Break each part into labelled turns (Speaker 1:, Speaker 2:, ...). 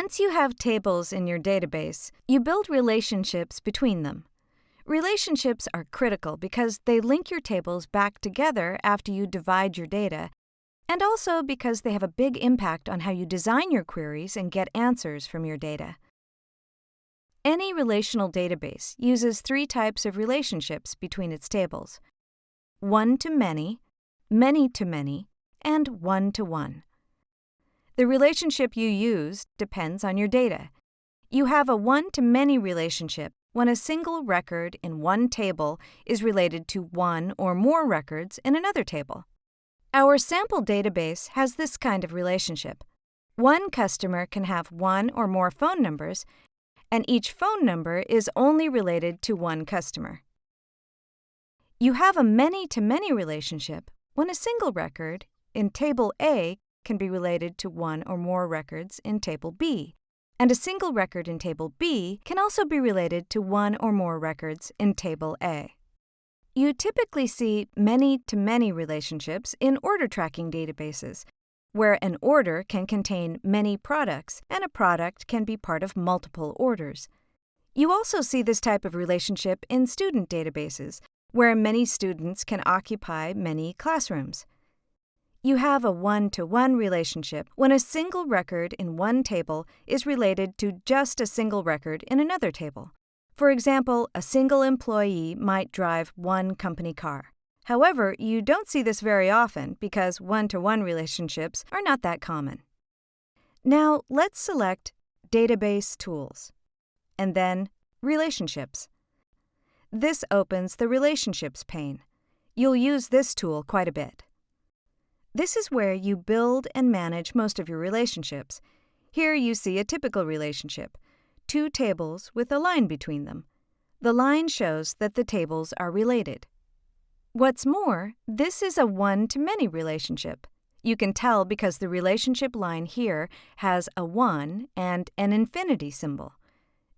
Speaker 1: Once you have tables in your database, you build relationships between them. Relationships are critical because they link your tables back together after you divide your data, and also because they have a big impact on how you design your queries and get answers from your data. Any relational database uses 3 types of relationships between its tables: one-to-many, many-to-many, and one-to-one. The relationship you use depends on your data. You have a one-to-many relationship when a single record in one table is related to one or more records in another table. Our sample database has this kind of relationship. One customer can have one or more phone numbers, and each phone number is only related to one customer. You have a many-to-many relationship when a single record in Table A can be related to one or more records in Table B, and a single record in Table B can also be related to one or more records in Table A. You typically see many-to-many relationships in order tracking databases, where an order can contain many products and a product can be part of multiple orders. You also see this type of relationship in student databases, where many students can occupy many classrooms. You have a one-to-one relationship when a single record in one table is related to just a single record in another table. For example, a single employee might drive one company car. However, you don't see this very often because one-to-one relationships are not that common. Now, let's select Database Tools, and then Relationships. This opens the Relationships pane. You'll use this tool quite a bit. This is where you build and manage most of your relationships. Here you see a typical relationship: 2 tables with a line between them. The line shows that the tables are related. What's more, this is a one-to-many relationship. You can tell because the relationship line here has a 1 and an infinity symbol.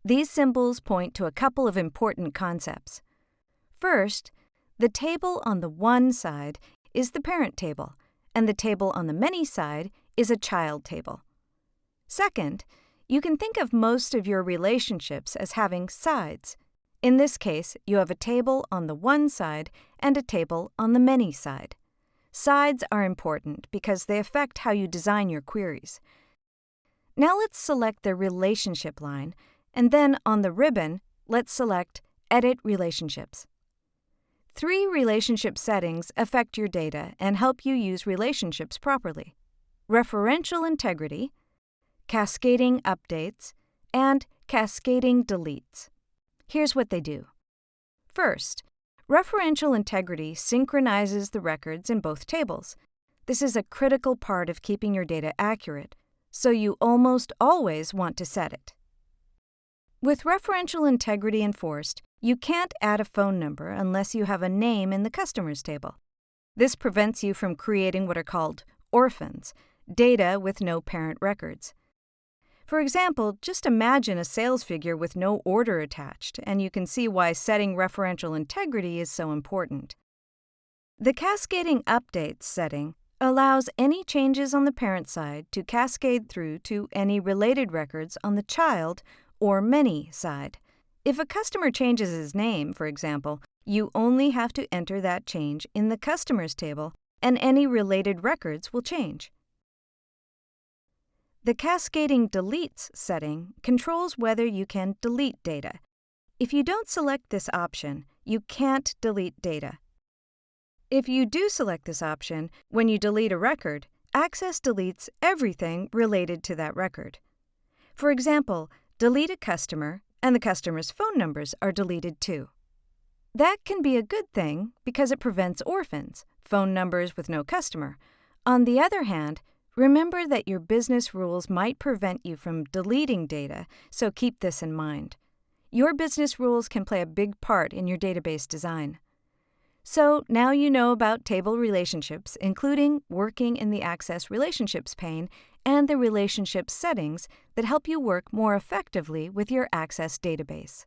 Speaker 1: These symbols point to a couple of important concepts. First, the table on the one side is the parent table, and the table on the many side is a child table. Second, you can think of most of your relationships as having sides. In this case, you have a table on the one side and a table on the many side. Sides are important because they affect how you design your queries. Now let's select the relationship line, and then on the ribbon, let's select Edit Relationships. 3 relationship settings affect your data and help you use relationships properly: referential integrity, cascading updates, and cascading deletes. Here's what they do. First, referential integrity synchronizes the records in both tables. This is a critical part of keeping your data accurate, so you almost always want to set it. With referential integrity enforced, you can't add a phone number unless you have a name in the customers table. This prevents you from creating what are called orphans, data with no parent records. For example, just imagine a sales figure with no order attached, and you can see why setting referential integrity is so important. The Cascading Updates setting allows any changes on the parent side to cascade through to any related records on the child or many side. If a customer changes his name, for example, you only have to enter that change in the customers table, and any related records will change. The Cascading Deletes setting controls whether you can delete data. If you don't select this option, you can't delete data. If you do select this option, when you delete a record, Access deletes everything related to that record. For example, delete a customer, and the customer's phone numbers are deleted too. That can be a good thing because it prevents orphans, phone numbers with no customer. On the other hand, remember that your business rules might prevent you from deleting data, so keep this in mind. Your business rules can play a big part in your database design. So now you know about table relationships, including working in the Access Relationships pane and the relationship settings that help you work more effectively with your Access database.